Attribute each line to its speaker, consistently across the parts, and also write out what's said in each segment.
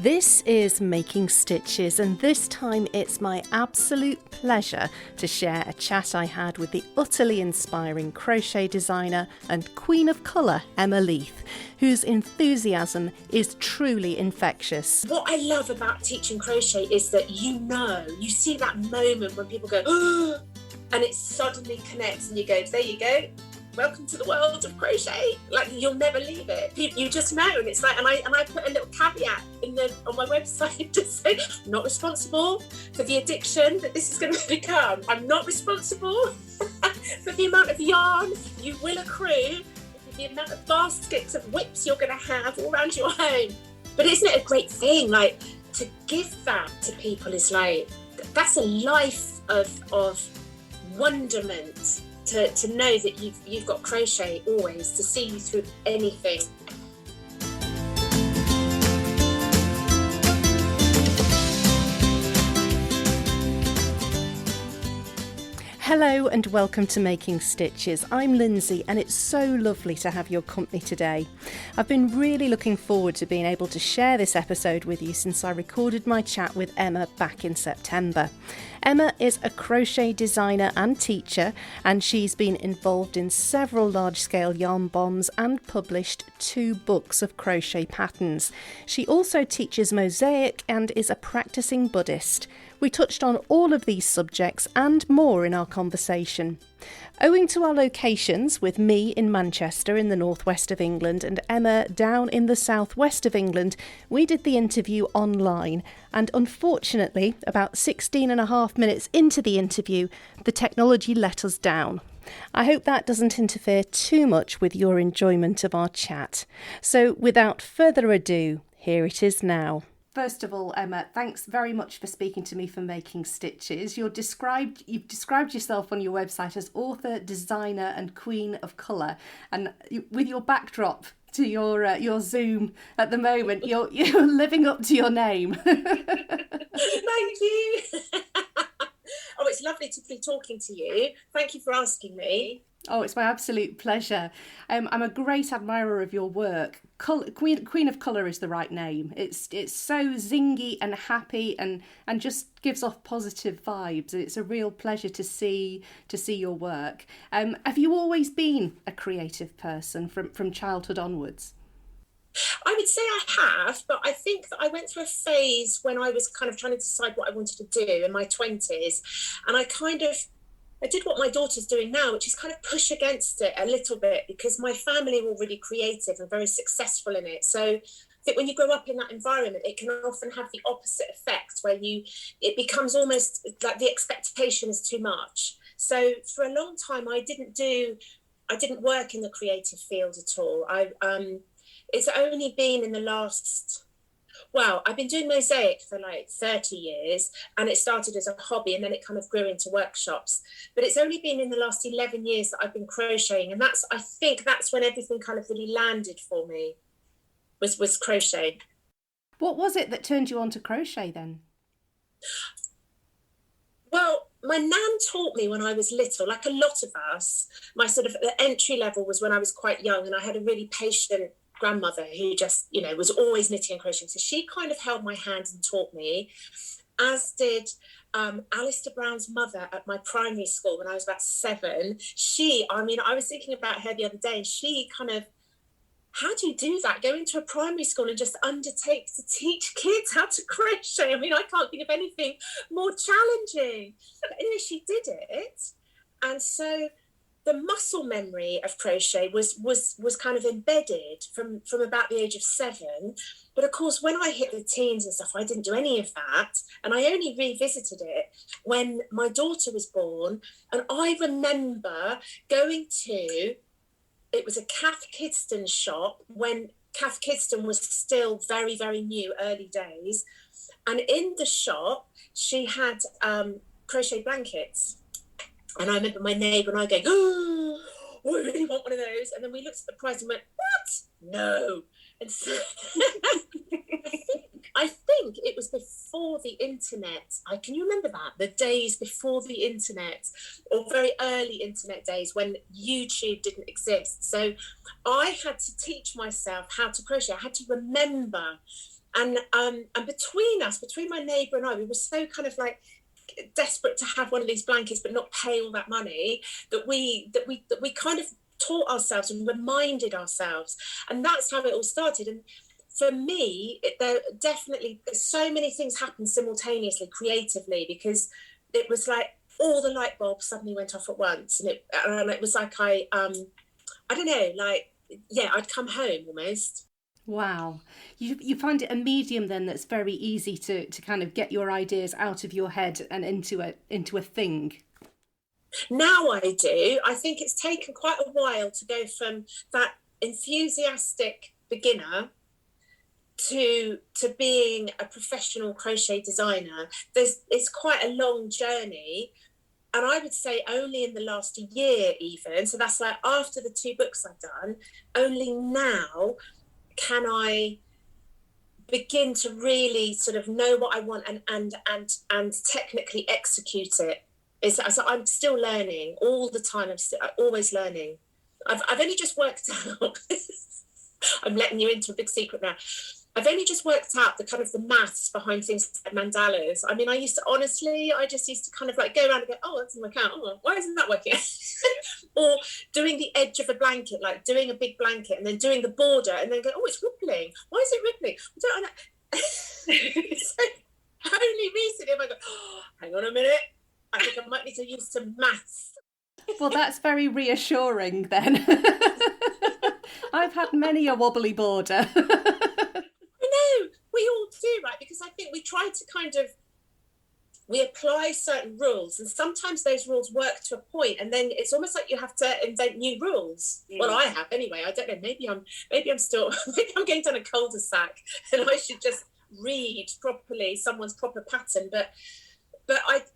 Speaker 1: This is Making Stitches, and this time it's my absolute pleasure to share a chat I had with the utterly inspiring crochet designer and queen of colour, Emma Leith, whose enthusiasm is truly infectious.
Speaker 2: What I love about teaching crochet is that you see that moment when people go, oh, and it suddenly connects and you go, there you go. Welcome to the world of crochet. Like, you'll never leave it. You just know. And it's like, and I put a little caveat on my website to say, I'm not responsible for the addiction that this is going to become. I'm not responsible for the amount of yarn you will accrue, the amount of baskets of whips you're going to have all around your home. But isn't it a great thing? Like, to give that to people is like, that's a life of wonderment. To know that you've got crochet always to see you through anything.
Speaker 1: Hello and welcome to Making Stitches. I'm Lindsay and it's so lovely to have your company today. I've been really looking forward to being able to share this episode with you since I recorded my chat with Emma back in September. Emma is a crochet designer and teacher, and she's been involved in several large-scale yarn bombs and published 2 books of crochet patterns. She also teaches mosaic and is a practicing Buddhist. We touched on all of these subjects and more in our conversation. Owing to our locations, with me in Manchester in the northwest of England and Emma down in the southwest of England, we did the interview online, and unfortunately, about 16 and a half minutes into the interview, the technology let us down. I hope that doesn't interfere too much with your enjoyment of our chat. So without further ado, here it is now. First of all, Emma, thanks very much for speaking to me for Making Stitches. You've described yourself on your website as author, designer and queen of colour. And with your backdrop to your Zoom at the moment, you're living up to your name.
Speaker 2: Thank you. Oh, it's lovely to be talking to you. Thank you for asking me.
Speaker 1: Oh, it's my absolute pleasure. I'm a great admirer of your work. Queen of Colour is the right name. It's so zingy and happy and just gives off positive vibes. It's a real pleasure to see your work. Have you always been a creative person from childhood onwards?
Speaker 2: I would say I have, but I think that I went through a phase when I was kind of trying to decide what I wanted to do in my 20s, and I did what my daughter's doing now, which is kind of push against it a little bit, because my family were really creative and very successful in it. So I think when you grow up in that environment, it can often have the opposite effect, where it becomes almost like the expectation is too much. So for a long time, I didn't work in the creative field at all. It's only been in the last... Well, I've been doing mosaic for like 30 years, and it started as a hobby and then it kind of grew into workshops. But it's only been in the last 11 years that I've been crocheting, and I think that's when everything kind of really landed for me, was crochet.
Speaker 1: What was it that turned you on to crochet then?
Speaker 2: Well, my nan taught me when I was little, like a lot of us. My sort of the entry level was when I was quite young, and I had a really patient grandmother who just, was always knitting and crocheting. So she kind of held my hand and taught me, as did Alistair Brown's mother at my primary school when I was about 7. I was thinking about her the other day, and she kind of, how do you do that? Go into a primary school and just undertake to teach kids how to crochet. I can't think of anything more challenging. But anyway, she did it. And so the muscle memory of crochet was kind of embedded from about the age of 7. But of course, when I hit the teens and stuff, I didn't do any of that. And I only revisited it when my daughter was born. And I remember going to, it was a Cath Kidston shop when Cath Kidston was still very, very new, early days. And in the shop, she had crochet blankets. And I remember my neighbour and I going, oh, I really want one of those. And then we looked at the price and went, what? No. And so I think it was before the internet. Can you remember that? The days before the internet, or very early internet days when YouTube didn't exist. So I had to teach myself how to crochet. I had to remember. And between my neighbour and I, we were so kind of like desperate to have one of these blankets but not pay all that money, that we kind of taught ourselves and reminded ourselves, and that's how it all started. And for me, there definitely so many things happened simultaneously creatively, because it was like all the light bulbs suddenly went off at once, and it was like I don't know, like, yeah, I'd come home almost.
Speaker 1: Wow. You find it a medium then that's very easy to kind of get your ideas out of your head and into a thing.
Speaker 2: Now I do. I think it's taken quite a while to go from that enthusiastic beginner to being a professional crochet designer. It's quite a long journey, and I would say only in the last year even, so that's like after the 2 books I've done, only now can I begin to really sort of know what I want and technically execute it. So I'm still learning all the time. I'm always learning. I've only just worked out. I'm letting you into a big secret now. I've only just worked out the kind of the maths behind things like mandalas. I mean, I just used to kind of like go around and go, oh, that doesn't work out. Oh, why isn't that working? Or doing the edge of a blanket, like doing a big blanket and then doing the border and then go, oh, it's rippling. Why is it rippling? I don't know. So only recently have I go, oh, hang on a minute. I think I might need to use some maths.
Speaker 1: Well, that's very reassuring then. I've had many a wobbly border.
Speaker 2: I know, we all do, right? Because I think we try to we apply certain rules, and sometimes those rules work to a point, and then it's almost like you have to invent new rules. Well, I have anyway. I don't know. Maybe I'm still maybe I'm going down a cul-de-sac, and I should just read properly someone's proper pattern. But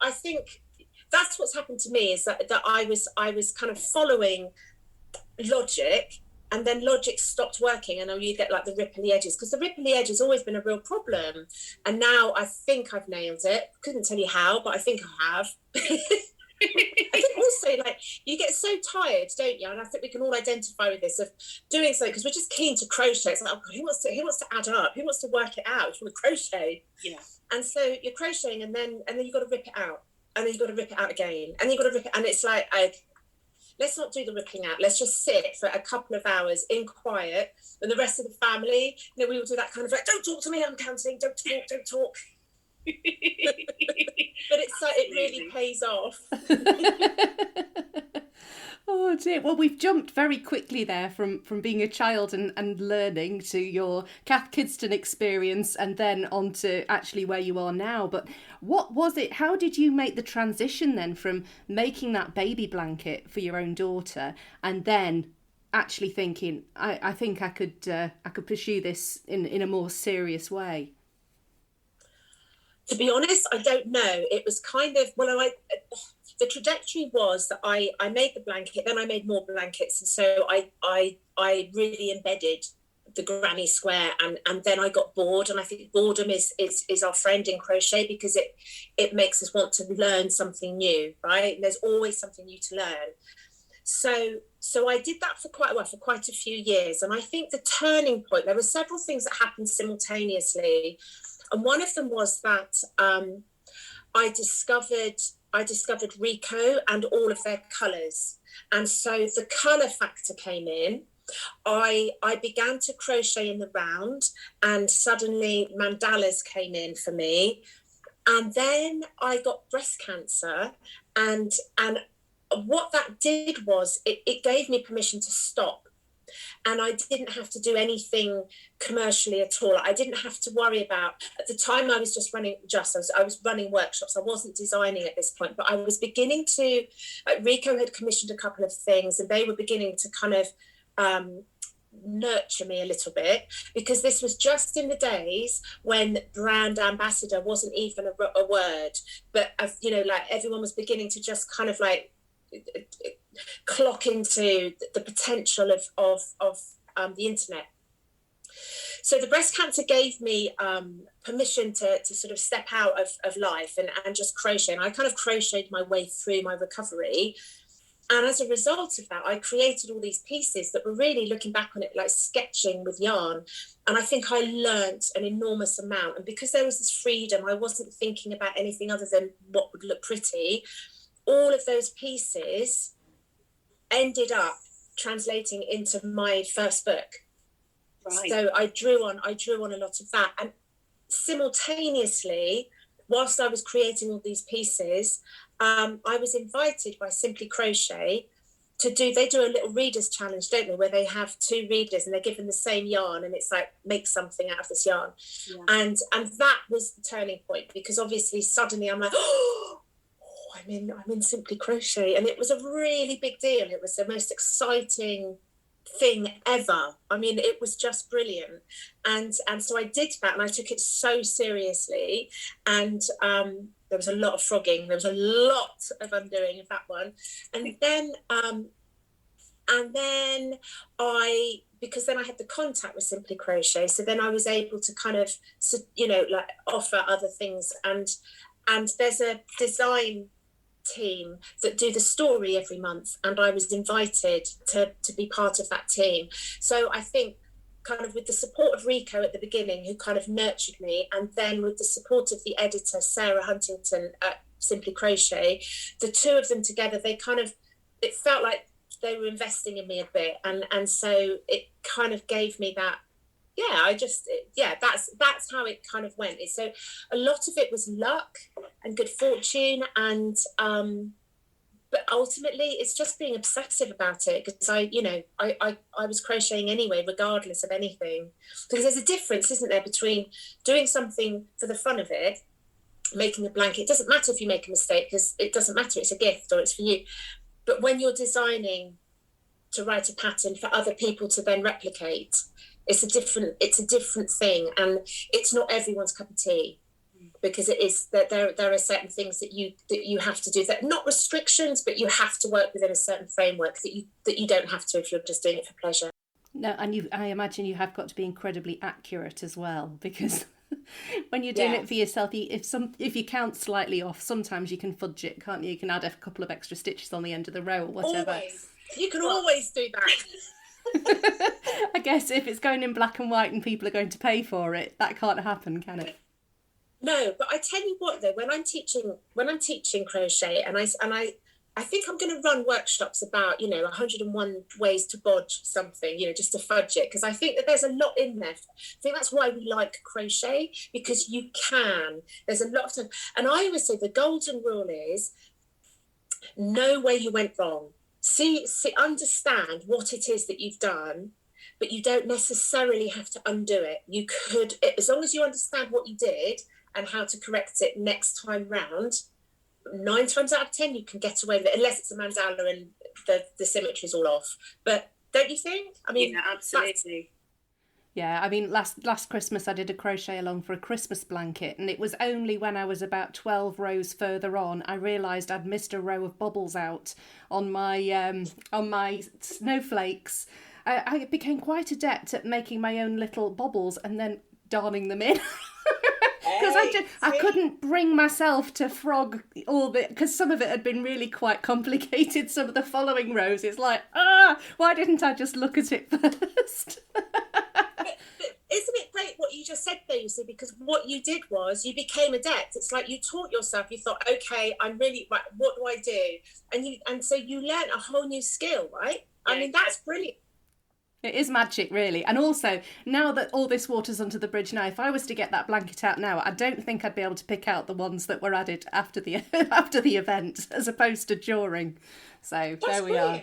Speaker 2: I think that's what's happened to me, is that I was kind of following logic, and then logic stopped working, and then you get like the ripply edges, because the ripply edge has always been a real problem. And now I think I've nailed it. Couldn't tell you how, but I think I have. I think also, like, you get so tired, don't you? And I think we can all identify with this, of doing something because we're just keen to crochet. It's like, oh, who wants to add up? Who wants to work it out? You want to crochet? Yeah. And so you're crocheting, and then you've got to rip it out, and then you've got to rip it out again, and you've got to rip it, and it's like, let's not do the ripping out. Let's just sit for a couple of hours in quiet, and the rest of the family, we all do that kind of like, don't talk to me, I'm counting, don't talk. But it's like, it really pays off.
Speaker 1: Oh dear. Well, we've jumped very quickly there from being a child and learning to your Cath Kidston experience, and then on to actually where you are now. But what was it? How did you make the transition then from making that baby blanket for your own daughter, and then actually thinking, I think I could pursue this in a more serious way?
Speaker 2: To be honest, I don't know. It was kind of, the trajectory was that I made the blanket, then I made more blankets, and so I really embedded the granny square, and then I got bored, and I think boredom is our friend in crochet, because it makes us want to learn something new, right? And there's always something new to learn. So I did that for quite a while, for quite a few years, and I think the turning point, there were several things that happened simultaneously, and one of them was that I discovered Rico and all of their colours. And so the colour factor came in. I began to crochet in the round, and suddenly mandalas came in for me. And then I got breast cancer, and what that did was it gave me permission to stop. And I didn't have to do anything commercially at all. I didn't have to worry about, at the time I was I was running workshops. I wasn't designing at this point, but I was beginning to, Rico had commissioned a couple of things, and they were beginning to kind of nurture me a little bit, because this was just in the days when brand ambassador wasn't even a word, but like everyone was beginning to just kind of like clock into the potential of the internet. So the breast cancer gave me permission to sort of step out of life and just crochet. And I kind of crocheted my way through my recovery. And as a result of that, I created all these pieces that were really, looking back on it, like sketching with yarn. And I think I learnt an enormous amount. And because there was this freedom, I wasn't thinking about anything other than what would look pretty. All of those pieces ended up translating into my first book. Right. So I drew on a lot of that. And simultaneously, whilst I was creating all these pieces, I was invited by Simply Crochet they do a little readers challenge, don't they, where they have 2 readers and they're given the same yarn, and it's like, make something out of this yarn. Yeah. And that was the turning point, because obviously suddenly I'm like, I'm in Simply Crochet, and it was a really big deal. It was the most exciting thing ever. I mean, it was just brilliant. And so I did that, and I took it so seriously, and there was a lot of frogging, there was a lot of undoing of that one. And then because then I had the contact with Simply Crochet, so then I was able to kind of, like, offer other things. And there's a design team that do the story every month, and I was invited to be part of that team. So I think, kind of with the support of Rico at the beginning, who kind of nurtured me, and then with the support of the editor, Sarah Huntington at Simply Crochet, the 2 of them together, it felt like they were investing in me a bit. And so it kind of gave me that, that's how it kind of went. So a lot of it was luck and good fortune, and but ultimately it's just being obsessive about it, because I was crocheting anyway, regardless of anything. Because there's a difference, isn't there, between doing something for the fun of it, making a blanket. It doesn't matter if you make a mistake, because it doesn't matter, it's a gift or it's for you. But when you're designing to write a pattern for other people to then replicate, it's a different thing, and it's not everyone's cup of tea. Because it is that there are certain things that you have to do, that not restrictions, but you have to work within a certain framework that you don't have to if you're just doing it for pleasure.
Speaker 1: No, and I imagine you have got to be incredibly accurate as well, because when you're doing it for yourself, if you count slightly off, sometimes you can fudge it, can't you? You can add a couple of extra stitches on the end of the row or whatever.
Speaker 2: Always. You can always do that.
Speaker 1: I guess if it's going in black and white and people are going to pay for it, that can't happen, can it?
Speaker 2: No, but I tell you what, though, when I'm teaching crochet, and I think I'm going to run workshops about 101 ways to bodge something, just to fudge it, because I think that there's a lot in there. I think that's why we like crochet, because there's a lot of time. And I always say the golden rule is know where you went wrong. See, understand what it is that you've done, but you don't necessarily have to undo it. You could, as long as you understand what you did and how to correct it next time round, 9 times out of 10 you can get away with it, unless it's a mandala and the symmetry's all off. But don't you think? I mean,
Speaker 3: yeah, absolutely.
Speaker 1: Yeah, I mean, last Christmas I did a crochet along for a Christmas blanket, and it was only when I was about 12 rows further on I realised I'd missed a row of bubbles out on my snowflakes. I became quite adept at making my own little bobbles and then darning them in. Because I couldn't bring myself to frog all the, because some of it had been really quite complicated. Some of the following rows, it's like, why didn't I just look at it first?
Speaker 2: But isn't it great what you just said there, you see? Because what you did was you became adept. It's like you taught yourself. You thought, okay, I'm really right. What do I do? And so you learned a whole new skill, right? Yeah. I mean, that's brilliant.
Speaker 1: It is magic, really. And also, now that all this water's under the bridge now, if I was to get that blanket out now, I don't think I'd be able to pick out the ones that were added after the event, as opposed to during. So
Speaker 2: that's
Speaker 1: there we are.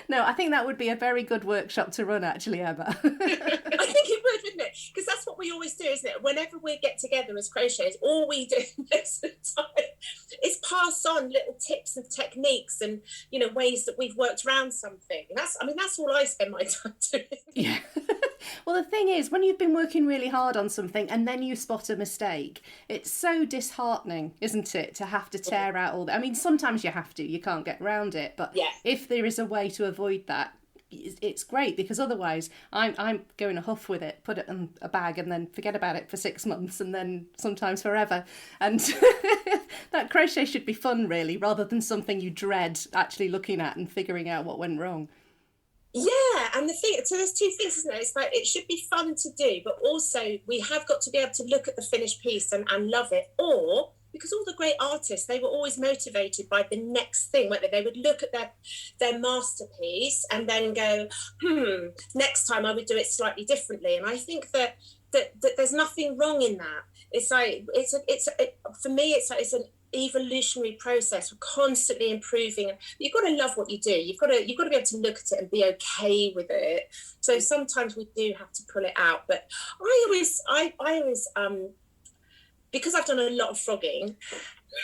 Speaker 1: No, I think that would be a very good workshop to run, actually, Emma.
Speaker 2: I think it would, wouldn't it? Because that's what we always do, isn't it? Whenever we get together as crocheters, all we do most of the time is pass on little tips and techniques and, ways that we've worked around something. That's all I spend my time doing.
Speaker 1: Yeah. Well, the thing is, when you've been working really hard on something and then you spot a mistake, it's so disheartening, isn't it, to have to tear out all that. I mean, sometimes you have to, you can't get around it, but if there is a way to avoid that, it's great, because otherwise I'm going a huff with it, put it in a bag and then forget about it for 6 months and then sometimes forever. And that crochet should be fun, really, rather than something you dread actually looking at and figuring out what went wrong.
Speaker 2: Yeah, and the thing, so there's two things, isn't it? It's like it should be fun to do, but also we have got to be able to look at the finished piece and love it. Or, because all the great artists, they were always motivated by the next thing, whether they would look at their masterpiece and then go, next time I would do it slightly differently. And I think that there's nothing wrong in that. It's like for me, it's an evolutionary process. We're constantly improving. You've got to love what you do. You've got to be able to look at it and be okay with it. So sometimes we do have to pull it out. But I always because I've done a lot of frogging,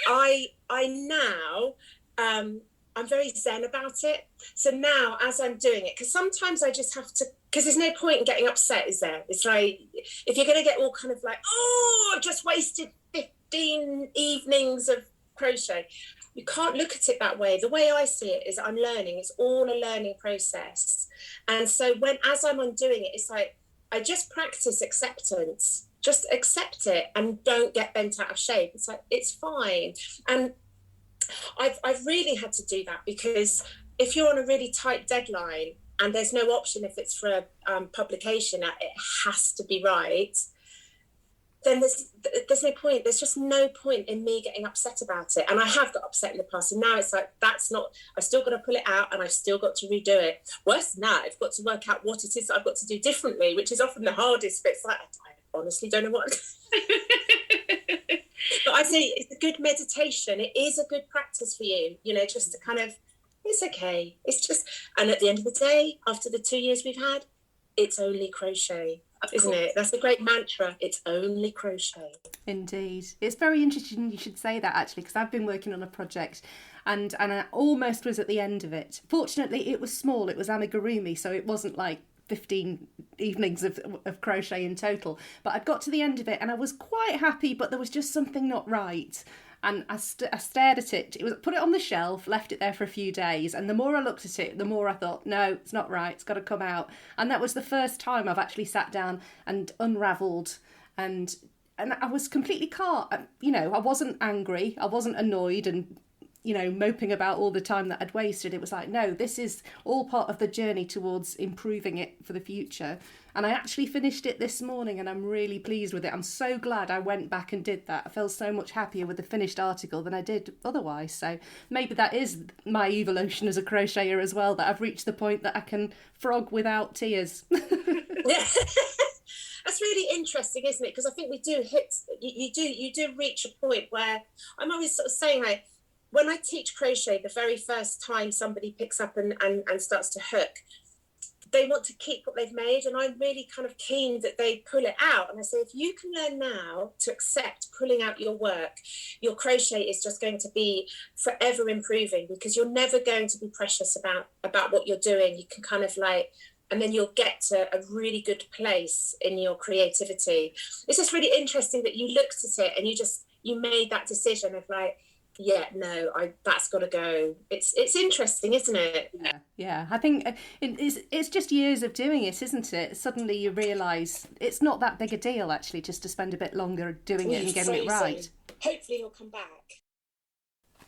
Speaker 2: I now I'm very zen about it. So now, as I'm doing it, because sometimes I just have to, because there's no point in getting upset, is there? It's like, if you're going to get all kind of like, oh, I've just wasted 15 evenings of crochet, you can't look at it that way. The way I see it is I'm learning. It's all a learning process. And so as I'm undoing it, it's like, I just practice acceptance. Just accept it and don't get bent out of shape. It's like, it's fine. And I've really had to do that, because if you're on a really tight deadline and there's no option, if it's for publication, it has to be right, then there's no point. There's just no point in me getting upset about it. And I have got upset in the past, and now it's like, that's not, I've still got to pull it out and I've still got to redo it. Worse than that, I've got to work out what it is that I've got to do differently, which is often the hardest bit. It's like, I honestly don't know what. But I say it's a good meditation. It is a good practice for you, just to kind of, it's okay. It's just, and at the end of the day, after the 2 years we've had, it's only crochet, isn't it? That's a great mantra. It's only crochet.
Speaker 1: Indeed. It's very interesting you should say that, actually, because I've been working on a project and I almost was at the end of it. Fortunately, it was small. It was amigurumi, so it wasn't like 15 evenings of crochet in total, but I'd got to the end of it and I was quite happy, but there was just something not right. And I stared at it. Put it on the shelf, left it there for a few days, and the more I looked at it, the more I thought, no, it's not right, it's got to come out. And that was the first time I've actually sat down and unravelled, and I was completely calm. I wasn't angry, I wasn't annoyed and moping about all the time that I'd wasted. It was like, no, this is all part of the journey towards improving it for the future. And I actually finished it this morning and I'm really pleased with it. I'm so glad I went back and did that. I feel so much happier with the finished article than I did otherwise. So maybe that is my evolution as a crocheter as well, that I've reached the point that I can frog without tears.
Speaker 2: Yeah. That's really interesting, isn't it? Because I think we do hit, you do reach a point where I'm always sort of saying, like, when I teach crochet, the very first time somebody picks up and starts to hook, they want to keep what they've made. And I'm really kind of keen that they pull it out. And I say, if you can learn now to accept pulling out your work, your crochet is just going to be forever improving, because you're never going to be precious about what you're doing. You can kind of like, and then you'll get to a really good place in your creativity. It's just really interesting that you looked at it and you made that decision of like, yeah, no, that's got to go. It's interesting, isn't it?
Speaker 1: Yeah. I think it's just years of doing it, isn't it? Suddenly you realise it's not that big a deal, actually, just to spend a bit longer doing it and getting it right.
Speaker 2: Hopefully he'll come back.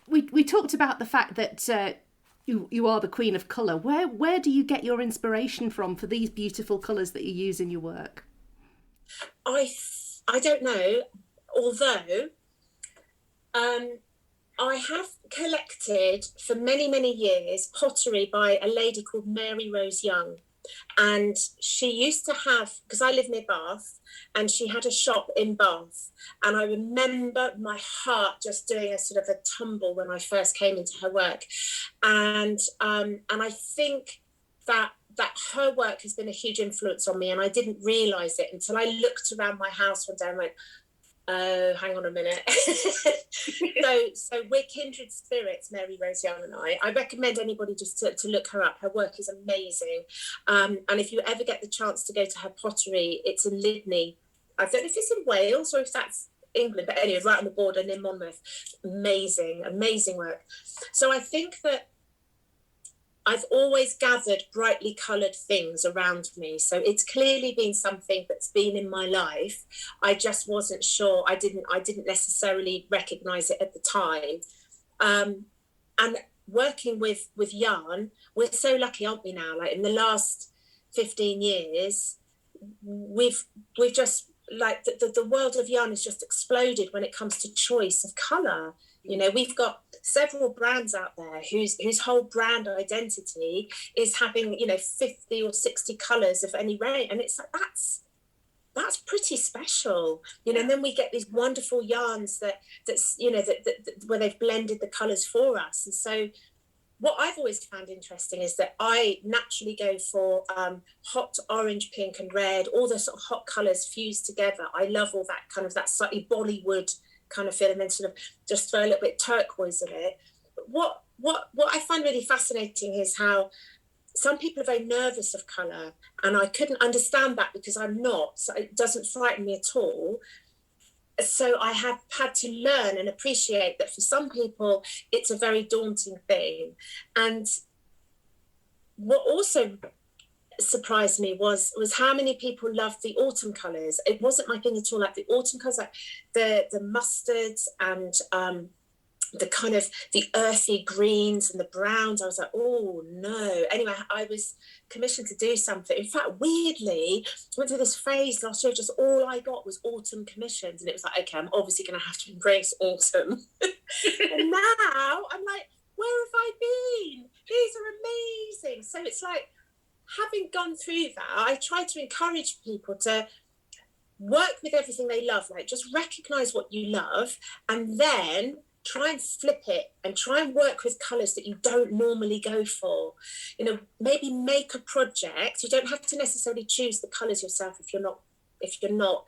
Speaker 1: We talked about the fact that you are the queen of colour. Where do you get your inspiration from for these beautiful colours that you use in your work?
Speaker 2: I don't know, although I have collected for many, many years pottery by a lady called Mary Rose Young. And she used to have, because I live near Bath, and she had a shop in Bath. And I remember my heart just doing a sort of a tumble when I first came into her work. And I think that her work has been a huge influence on me, and I didn't realise it until I looked around my house one day and went, oh, hang on a minute. So we're kindred spirits, Mary Rose Young and I. I recommend anybody just to look her up. Her work is amazing. And if you ever get the chance to go to her pottery, it's in Lydney. I don't know if it's in Wales or if that's England, but anyway, right on the border near Monmouth. Amazing, amazing work. So I think that I've always gathered brightly coloured things around me. So it's clearly been something that's been in my life. I just wasn't sure. I didn't necessarily recognise it at the time. And working with yarn, we're so lucky, aren't we now? Like in the last 15 years, we've just, like, the world of yarn has just exploded when it comes to choice of colour. You know, we've got several brands out there whose whole brand identity is having, 50 or 60 colours of any range. And it's like, that's pretty special, and then we get these wonderful yarns that's where they've blended the colours for us. And so what I've always found interesting is that I naturally go for hot orange, pink and red, all the sort of hot colours fused together. I love all that kind of, that slightly Bollywood kind of feel, and then sort of just throw a little bit turquoise in it. But what I find really fascinating is how some people are very nervous of colour, and I couldn't understand that because I'm not, so it doesn't frighten me at all. So I have had to learn and appreciate that for some people it's a very daunting thing. And what also surprised me was how many people loved the autumn colours. It wasn't my thing at all. Like the autumn colours, like the mustards and the kind of the earthy greens and the browns. I was like, oh no. Anyway, I was commissioned to do something. In fact, weirdly, I went through this phase last year, just all I got was autumn commissions. And it was like, okay, I'm obviously going to have to embrace autumn. And now I'm like, where have I been? These are amazing. So it's like, having gone through that, I try to encourage people to work with everything they love, like just recognize what you love, and then try and flip it and try and work with colours that you don't normally go for. Maybe make a project. You don't have to necessarily choose the colours yourself if you're not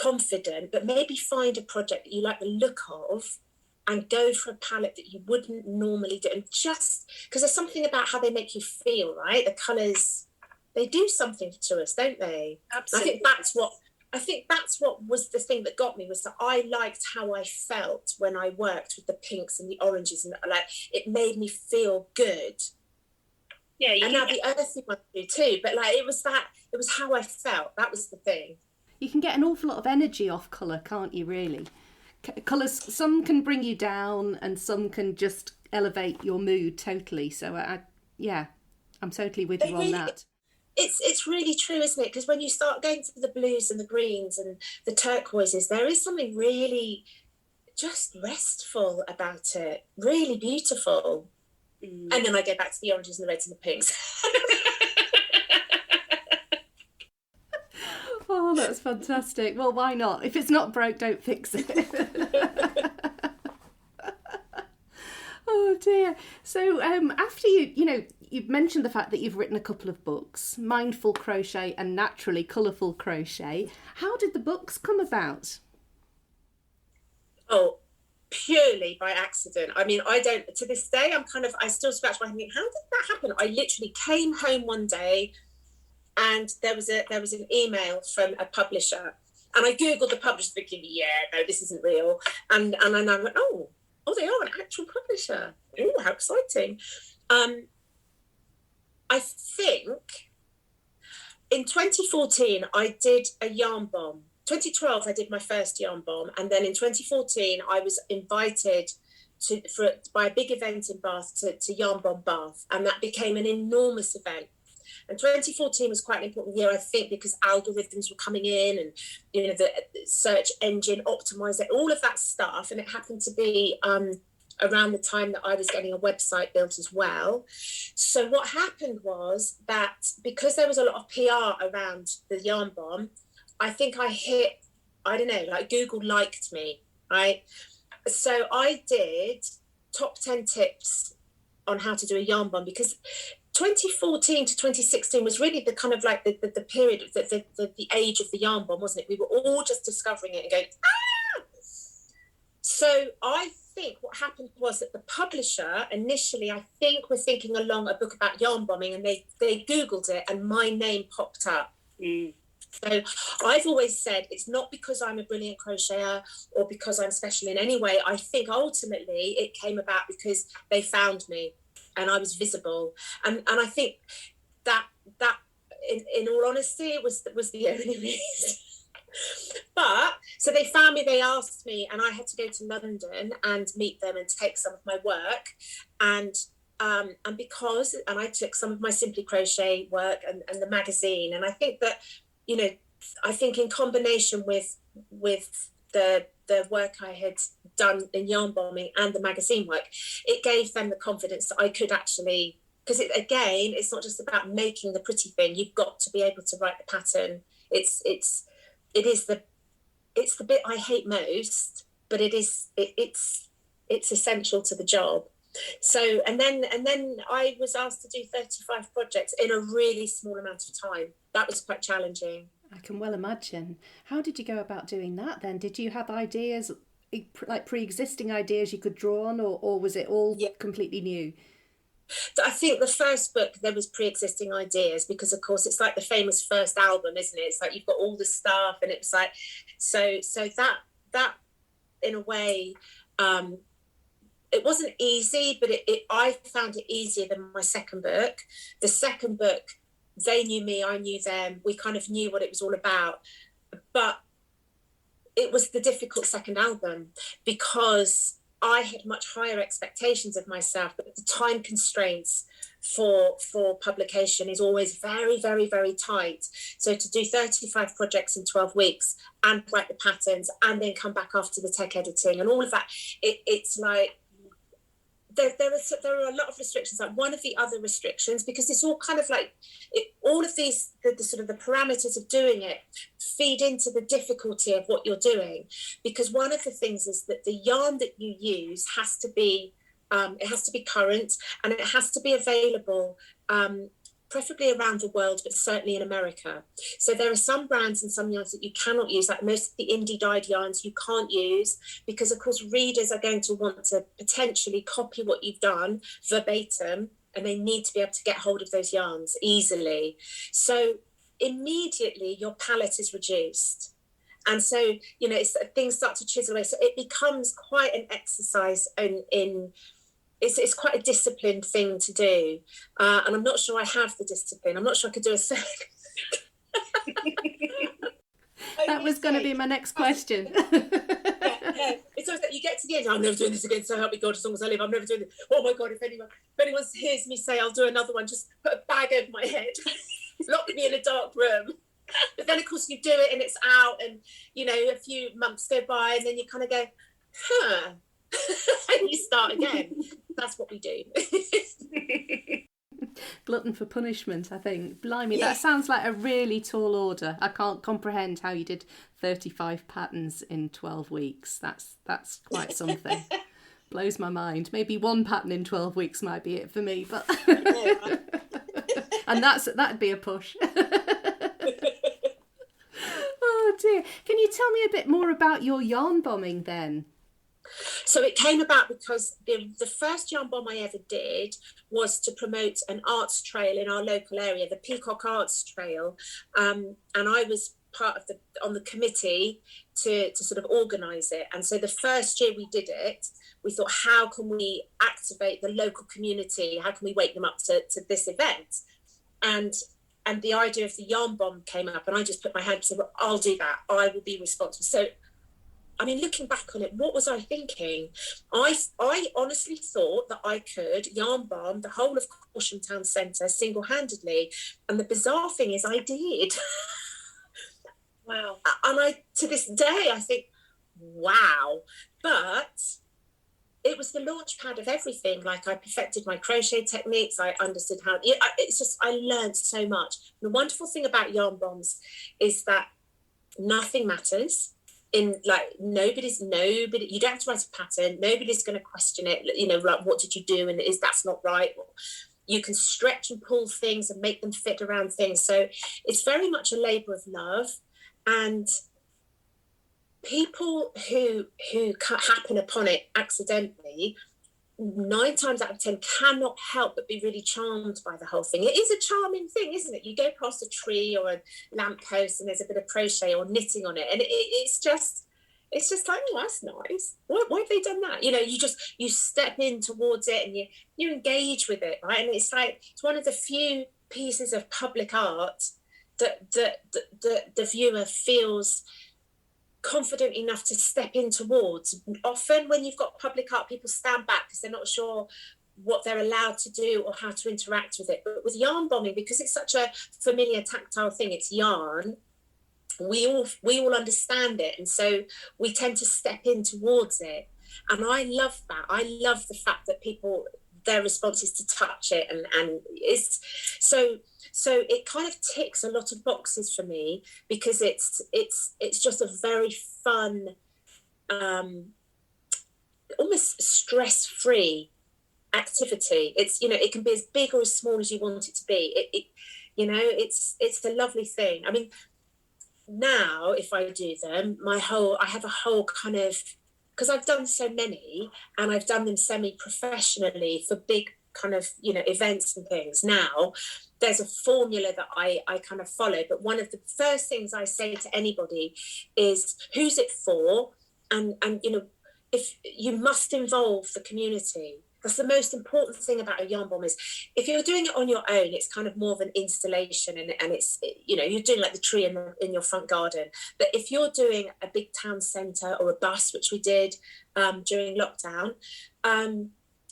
Speaker 2: confident, but maybe find a project that you like the look of and go for a palette that you wouldn't normally do. And just because there's something about how they make you feel, right? The colours, they do something to us, don't they?
Speaker 3: Absolutely.
Speaker 2: I think that's what was the thing that got me, was that I liked how I felt when I worked with the pinks and the oranges, and like it made me feel good.
Speaker 3: Yeah,
Speaker 2: and now the earthy ones do too, but like it was how I felt. That was the thing.
Speaker 1: You can get an awful lot of energy off colour, can't you, really? Colours, some can bring you down and some can just elevate your mood totally. So I'm totally with you on that.
Speaker 2: It's really true, isn't it? Because when you start going to the blues and the greens and the turquoises, there is something really just restful about it, really beautiful. And then I go back to the oranges and the reds and the pinks.
Speaker 1: Oh, that's fantastic. Well, why not? If it's not broke, don't fix it. Oh dear. So after you've mentioned the fact that you've written a couple of books, Mindful Crochet and Naturally Colourful Crochet. How did the books come about?
Speaker 2: Oh, purely by accident. I mean, to this day, I still scratch my head and think, how did that happen? I literally came home one day and there was an email from a publisher, and I Googled the publisher thinking, yeah, no, this isn't real. And I went, oh, they are an actual publisher. Oh, how exciting. I think in 2014, I did a yarn bomb. 2012, I did my first yarn bomb. And then in 2014, I was invited by a big event in Bath to yarn bomb Bath. And that became an enormous event. And 2014 was quite an important year, I think, because algorithms were coming in and, the search engine optimizer, all of that stuff. And it happened to be around the time that I was getting a website built as well. So what happened was that because there was a lot of PR around the yarn bomb, I think I hit, I don't know, like Google liked me, right? So I did top 10 tips on how to do a yarn bomb, because 2014 to 2016 was really the kind of like the period, the age of the yarn bomb, wasn't it? We were all just discovering it and going, ah! So I think what happened was that the publisher initially, I think, were thinking along a book about yarn bombing, and they Googled it and my name popped up. So I've always said it's not because I'm a brilliant crocheter or because I'm special in any way. I think ultimately it came about because they found me. and I was visible. And I think that in all honesty, was the only reason. But so they found me, they asked me, and I had to go to London and meet them and take some of my work. And because I took some of my Simply Crochet work and the magazine. And I think that, you know, I think in combination with the work I had done in yarn bombing and the magazine work, it gave them the confidence that I could actually, because it's not just about making the pretty thing. You've got to be able to write the pattern. It's the bit I hate most, but it's essential to the job. So and then I was asked to do 35 projects in a really small amount of time. That was quite challenging.
Speaker 1: I can well imagine. How did you go about doing that then? Did you have ideas, like pre-existing ideas you could draw on, or was it all completely new?
Speaker 2: I think the first book, there was pre-existing ideas, because of course it's like the famous first album, isn't it? It's like you've got all the stuff, and it's like so that in a way, it wasn't easy, but I found it easier than my second book. The second book, they knew me, I knew them, we kind of knew what it was all about. But it was the difficult second album, because I had much higher expectations of myself, but the time constraints for publication is always very, very, very tight. So to do 35 projects in 12 weeks and write the patterns and then come back after the tech editing and all of that, it's like, there are a lot of restrictions. Like one of the other restrictions, because it's all kind of like all of these, the sort of the parameters of doing it feed into the difficulty of what you're doing. Because one of the things is that the yarn that you use has to be current, and it has to be available, preferably around the world, but certainly in America. So there are some brands and some yarns that you cannot use, like most of the indie dyed yarns you can't use, because of course readers are going to want to potentially copy what you've done verbatim, and they need to be able to get hold of those yarns easily. So immediately your palette is reduced. And so, you know, things start to chisel away. So it becomes quite an exercise in it's quite a disciplined thing to do. And I'm not sure I have the discipline. I'm not sure I could do a second.
Speaker 1: That was going to be my next question.
Speaker 2: Yeah. It's always that you get to the end, I'm never doing this again, so help me God, as long as I live, I'm never doing this. Oh my God, if anyone hears me say I'll do another one, just put a bag over my head, lock me in a dark room. But then of course you do it and it's out, and you know, a few months go by and then you kind of go, and you start again. That's what we do.
Speaker 1: Glutton for punishment, I think. Blimey, yeah. That sounds like a really tall order. I can't comprehend how you did 35 patterns in 12 weeks. That's quite something. Blows my mind. Maybe one pattern in 12 weeks might be it for me, but and that'd be a push. Oh dear. Can you tell me a bit more about your yarn bombing then?
Speaker 2: So it came about because the first yarn bomb I ever did was to promote an arts trail in our local area, the Peacock Arts Trail, and I was part of on the committee to sort of organise it. And so the first year we did it, we thought, how can we activate the local community? How can we wake them up to this event? And the idea of the yarn bomb came up, and I just put my hand and said, well, I'll do that. I will be responsible. So I mean, looking back on it, what was I thinking? I honestly thought that I could yarn bomb the whole of Corsham Town Centre single-handedly. And the bizarre thing is I did. Wow. And to this day, I think, wow. But it was the launch pad of everything. Like, I perfected my crochet techniques. I understood how, it's just, I learned so much. The wonderful thing about yarn bombs is that nothing matters. In like nobody, you don't have to write a pattern, nobody's going to question it, you know, like, what did you do, and that's not right. You can stretch and pull things and make them fit around things. So it's very much a labor of love, and people who happen upon it accidentally, 9 times out of 10 cannot help but be really charmed by the whole thing. It is a charming thing, isn't it? You go past a tree or a lamppost and there's a bit of crochet or knitting on it, and it's just, it's just like, oh, that's nice. Why have they done that? You know, you step in towards it and you engage with it, right? And it's like, it's one of the few pieces of public art that the viewer feels confident enough to step in towards. Often when you've got public art, people stand back because they're not sure what they're allowed to do or how to interact with it. But with yarn bombing, because it's such a familiar tactile thing, it's yarn, we all understand it, and so we tend to step in towards it. And I love that. I love the fact that people, their response is to touch it, and it's so it kind of ticks a lot of boxes for me, because it's just a very fun, almost stress-free activity. It's, you know, it can be as big or as small as you want it to be. It you know, it's a lovely thing. I mean, now if I do them, I have a whole kind of, because I've done so many and I've done them semi-professionally for big kind of, you know, events and things. Now there's a formula that I kind of follow, but one of the first things I say to anybody is, who's it for? And you know, if you must involve the community. That's the most important thing about a yarn bomb, is if you're doing it on your own, it's kind of more of an installation, and it's, you know, you're doing like the tree in your front garden. But if you're doing a big town centre or a bus, which we did during lockdown,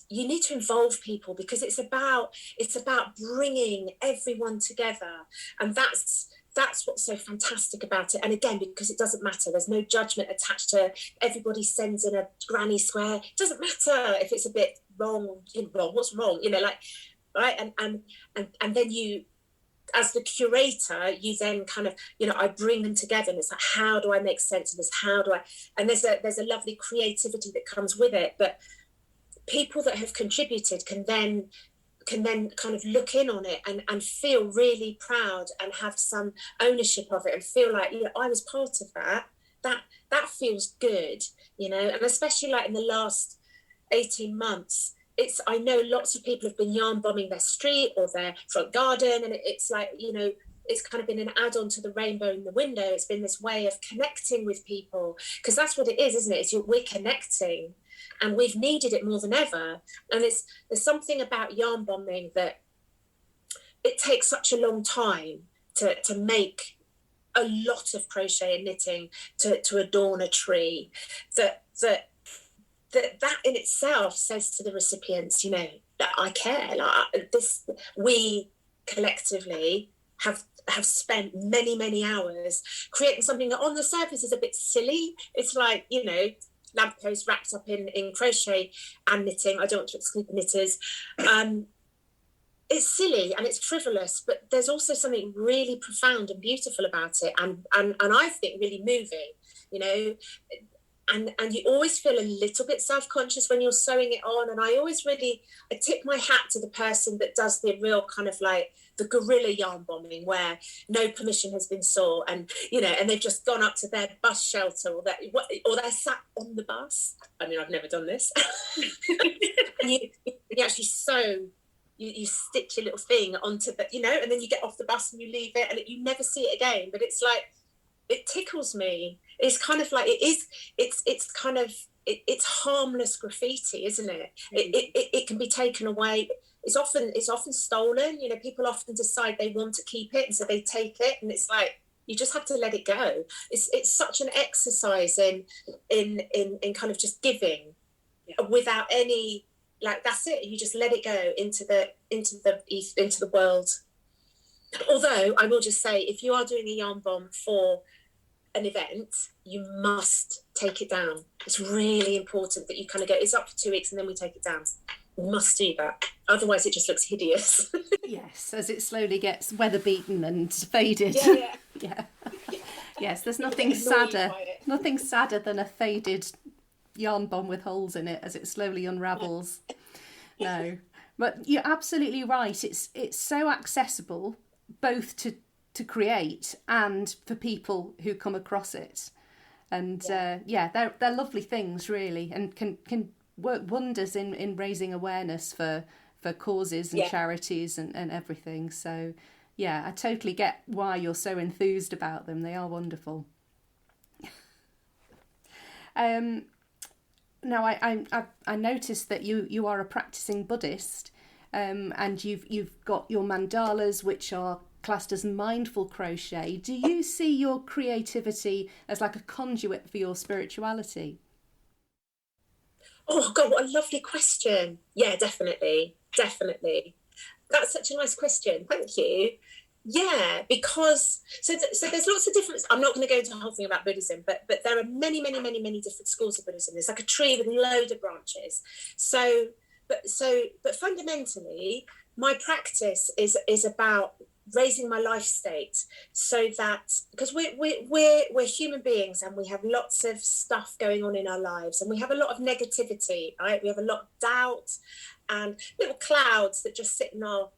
Speaker 2: you need to involve people, because it's about bringing everyone together, and that's what's so fantastic about it. And again, because it doesn't matter, there's no judgment attached to it. Everybody sends in a granny square. It doesn't matter if it's a bit wrong, what's wrong, you know, like, right? And then you, as the curator, you then kind of, you know, I bring them together, and it's like, how do I make sense of this? How do I, and there's a lovely creativity that comes with it. But people that have contributed can then kind of look in on it and feel really proud and have some ownership of it, and feel like, you know, I was part of that. That feels good, you know. And especially like in the last 18 months, I know lots of people have been yarn bombing their street or their front garden, and it's like, you know, it's kind of been an add-on to the rainbow in the window. It's been this way of connecting with people, because that's what it is, isn't it? We're connecting, and we've needed it more than ever. And there's something about yarn bombing that it takes such a long time to make a lot of crochet and knitting to adorn a tree, that in itself says to the recipients, you know, that I care. Like this, we collectively have spent many hours creating something that on the surface is a bit silly. It's like, you know, lamppost wrapped up in crochet and knitting. I don't want to exclude the knitters. It's silly and it's frivolous, but there's also something really profound and beautiful about it, and I think really moving, you know. And you always feel a little bit self-conscious when you're sewing it on. And I tip my hat to the person that does the real kind of like the guerrilla yarn bombing, where no permission has been sought, and, you know, and they've just gone up to their bus shelter, or they're sat on the bus. I mean, I've never done this. And you actually sew, you stitch your little thing onto the, you know, and then you get off the bus and you leave it, and you never see it again. But it's like, it tickles me. It's kind of like, it's kind of, it's harmless graffiti, isn't it? It can be taken away. It's often stolen. You know, people often decide they want to keep it, and so they take it, and it's like, you just have to let it go. It's such an exercise in kind of just giving, without any, like, that's it. You just let it go into the world. Although I will just say, if you are doing a yarn bomb for an event, you must take it down. It's really important that you kind of go, it's up for 2 weeks and then we take it down. You must do that. Otherwise it just looks hideous.
Speaker 1: Yes, as it slowly gets weather beaten and faded. Yeah. Yes, there's nothing sadder than a faded yarn bomb with holes in it as it slowly unravels. No, but you're absolutely right. It's so accessible, both to create and for people who come across it, and they're lovely things, really, and can work wonders in raising awareness for causes and charities and everything. So yeah, I totally get why you're so enthused about them. They are wonderful. Now, I noticed that you are a practicing Buddhist, and you've got your mandalas, which are classed as mindful crochet. Do you see your creativity as like a conduit for your spirituality?
Speaker 2: Oh God, what a lovely question. Yeah, definitely. That's such a nice question. Thank you. Yeah, because so there's lots of different. I'm not going to go into the whole thing about Buddhism, but there are many different schools of Buddhism. There's like a tree with loads of branches. But fundamentally, my practice is about raising my life state, so that, because we're human beings and we have lots of stuff going on in our lives, and we have a lot of negativity, right? We have a lot of doubt and little clouds that just sit in our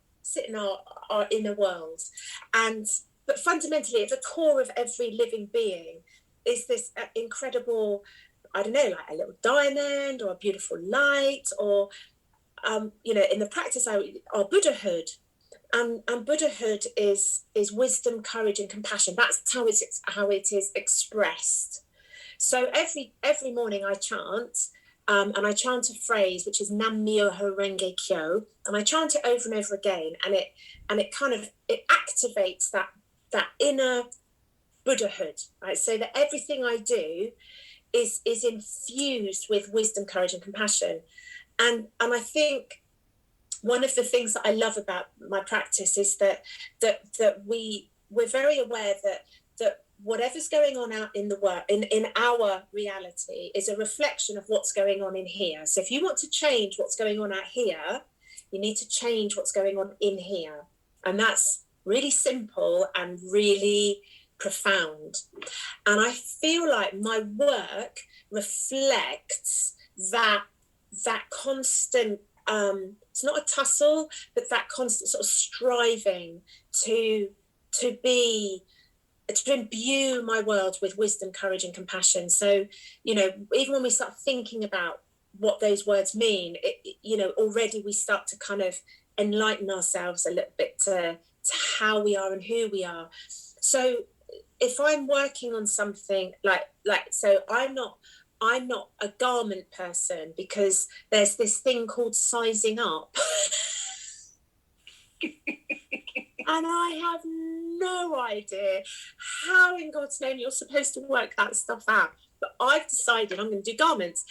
Speaker 2: inner world. But fundamentally, at the core of every living being is this incredible, I don't know, like a little diamond or a beautiful light, or in the practice, our Buddhahood. And Buddhahood is wisdom, courage, and compassion. That's how it is expressed. So every morning I chant, and I chant a phrase which is Nam Myoho Renge Kyo, and I chant it over and over again, and it activates that inner Buddhahood, right? So that everything I do is infused with wisdom, courage, and compassion. And I think one of the things that I love about my practice is that we're very aware that whatever's going on out in the world, in our reality, is a reflection of what's going on in here. So if you want to change what's going on out here, you need to change what's going on in here. And that's really simple and really profound. And I feel like my work reflects that constant, it's not a tussle, but that constant sort of striving to imbue my world with wisdom, courage, and compassion. So, even when we start thinking about what those words mean, already we start to kind of enlighten ourselves a little bit to how we are and who we are. So if I'm working on something so I'm not a garment person, because there's this thing called sizing up. And I have no idea how in God's name you're supposed to work that stuff out. But I've decided I'm going to do garments.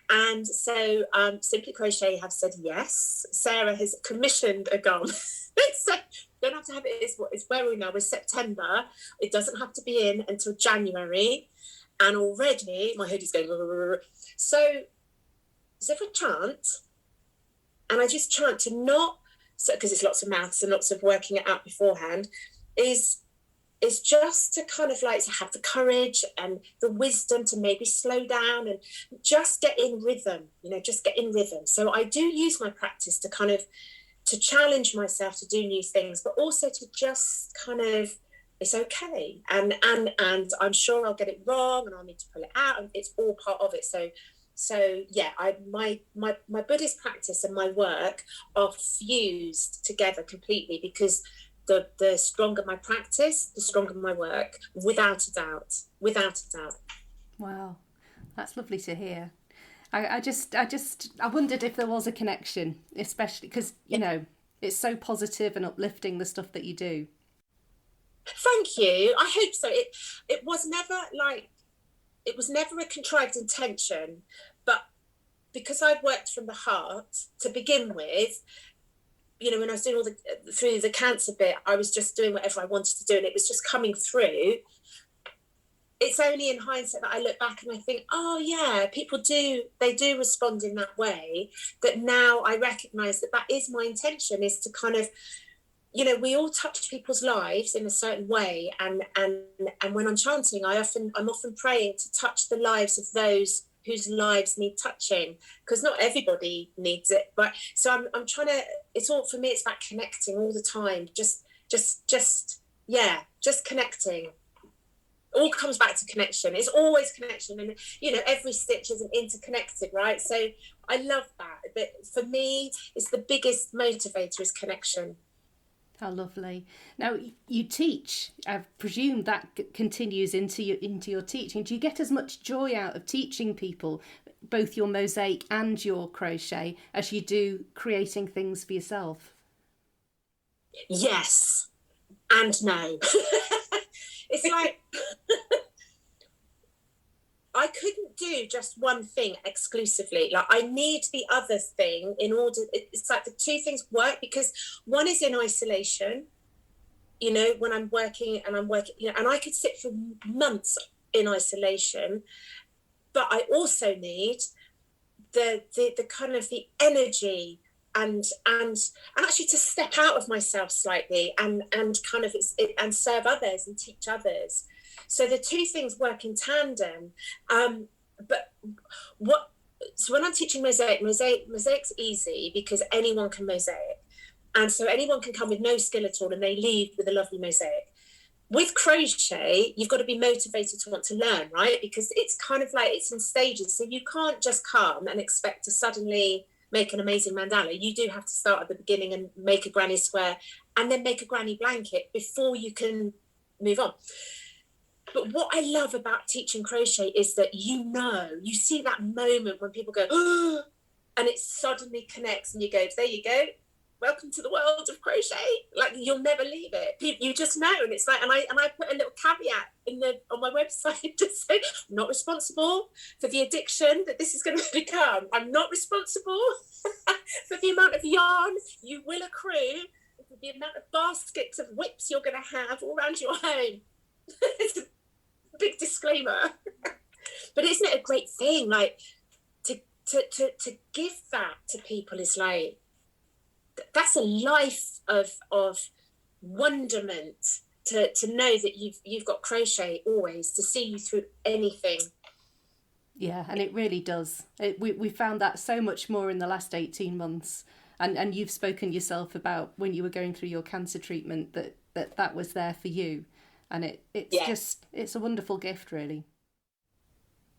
Speaker 2: And so Simply Crochet have said yes. Sarah has commissioned a garment. So you don't have to have it. It's where we now. We're September. It doesn't have to be in until January. And already my hoodie's going. So if I chant, and I just chant to not, so because it's lots of maths and lots of working it out beforehand, is just to kind of like to have the courage and the wisdom to maybe slow down and just get in rhythm, just get in rhythm. So I do use my practice to kind of to challenge myself to do new things, but also to just kind of, it's okay, and I'm sure I'll get it wrong and I'll need to pull it out, and it's all part of it. So yeah, my Buddhist practice and my work are fused together completely, because the stronger my practice, the stronger my work, without a doubt.
Speaker 1: Wow, that's lovely to hear. I wondered if there was a connection, especially because it's so positive and uplifting, the stuff that you do.
Speaker 2: Thank you. I hope so. It was never a contrived intention, but because I've worked from the heart to begin with, when I was doing through the cancer bit, I was just doing whatever I wanted to do, and it was just coming through. It's only in hindsight that I look back and I think, oh yeah, people do respond in that way, that now I recognize that is my intention, is to kind of, we all touch people's lives in a certain way, and when I'm chanting, I'm often praying to touch the lives of those whose lives need touching, because not everybody needs it. But so I'm trying to. It's all, for me, it's about connecting all the time. Just connecting. All comes back to connection. It's always connection, and every stitch is interconnected, right? So I love that. But for me, it's the biggest motivator is connection.
Speaker 1: How lovely. Now, you teach. I presume that continues into your teaching. Do you get as much joy out of teaching people, both your mosaic and your crochet, as you do creating things for yourself?
Speaker 2: Yes and no. It's like I couldn't do just one thing exclusively. Like, I need the other thing in order. It's like the two things work, because one is in isolation, you know, when I'm working, you know, and I could sit for months in isolation, but I also need the kind of the energy and actually to step out of myself slightly and kind of and serve others and teach others. So the two things work in tandem. But so when I'm teaching mosaic's easy because anyone can mosaic. And so anyone can come with no skill at all and they leave with a lovely mosaic. With crochet, you've got to be motivated to want to learn, right? Because it's kind of like it's in stages. So you can't just come and expect to suddenly make an amazing mandala. You do have to start at the beginning and make a granny square and then make a granny blanket before you can move on. But what I love about teaching crochet is that, you see that moment when people go, oh, and it suddenly connects and you go, there you go. Welcome to the world of crochet. Like, you'll never leave it. You just know. And it's like, and I put a little caveat on my website to say, I'm not responsible for the addiction that this is going to become. I'm not responsible for the amount of yarn you will accrue, for the amount of baskets of whips you're going to have all around your home. It's a big disclaimer. But isn't it a great thing? Like, to give that to people is like, that's a life of wonderment, to know that you've got crochet always to see you through anything.
Speaker 1: Yeah, and it really does. We found that so much more in the last 18 months. And you've spoken yourself about when you were going through your cancer treatment that was there for you. And it's a wonderful gift, really.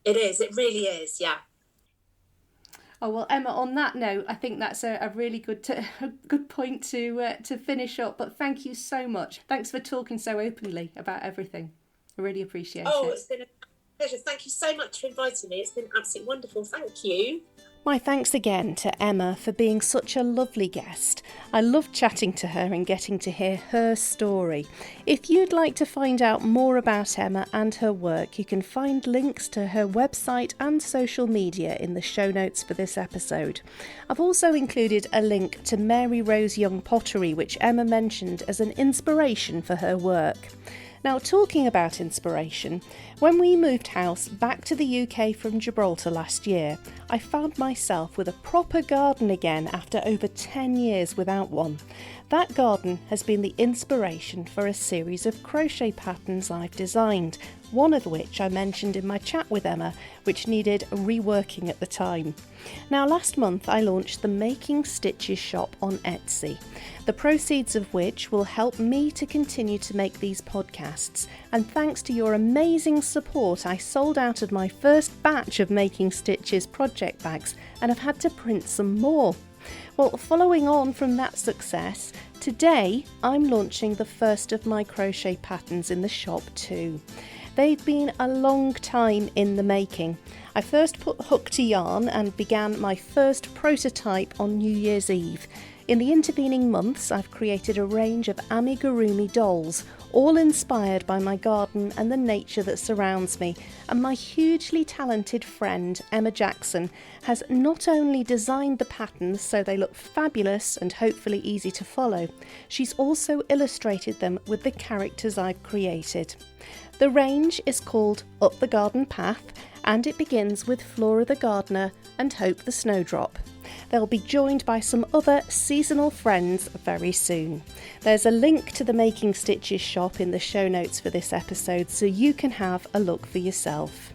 Speaker 2: It is. It really is. Yeah.
Speaker 1: Oh, well, Emma, on that note, I think that's a really good point to finish up. But thank you so much. Thanks for talking so openly about everything. I really appreciate it.
Speaker 2: Oh, it's been a pleasure. Thank you so much for inviting me. It's been absolutely wonderful. Thank you.
Speaker 1: My thanks again to Emma for being such a lovely guest. I loved chatting to her and getting to hear her story. If you'd like to find out more about Emma and her work, you can find links to her website and social media in the show notes for this episode. I've also included a link to Mary Rose Young pottery, which Emma mentioned as an inspiration for her work. Now, talking about inspiration, when we moved house back to the UK from Gibraltar last year, I found myself with a proper garden again after over 10 years without one. That garden has been the inspiration for a series of crochet patterns I've designed, one of which I mentioned in my chat with Emma, which needed reworking at the time. Now, last month I launched the Making Stitches shop on Etsy, the proceeds of which will help me to continue to make these podcasts. And thanks to your amazing support, I sold out of my first batch of Making Stitches project bags and have had to print some more. Well, following on from that success, today I'm launching the first of my crochet patterns in the shop too. They've been a long time in the making. I first put hook to yarn and began my first prototype on New Year's Eve. In the intervening months, I've created a range of amigurumi dolls, all inspired by my garden and the nature that surrounds me. And my hugely talented friend, Emma Jackson, has not only designed the patterns so they look fabulous and hopefully easy to follow, she's also illustrated them with the characters I've created. The range is called Up the Garden Path, and it begins with Flora the Gardener and Hope the Snowdrop. They'll be joined by some other seasonal friends very soon. There's a link to the Making Stitches shop in the show notes for this episode, so you can have a look for yourself.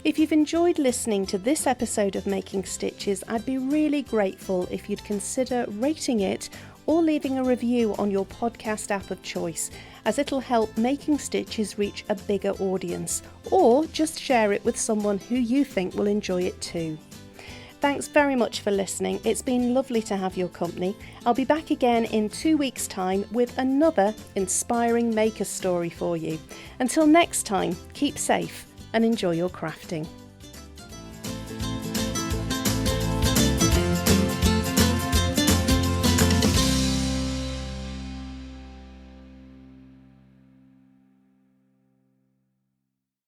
Speaker 1: If you've enjoyed listening to this episode of Making Stitches, I'd be really grateful if you'd consider rating it or leaving a review on your podcast app of choice, as it'll help Making Stitches reach a bigger audience, or just share it with someone who you think will enjoy it too. Thanks very much for listening. It's been lovely to have your company. I'll be back again in 2 weeks' time with another inspiring maker story for you. Until next time, keep safe and enjoy your crafting.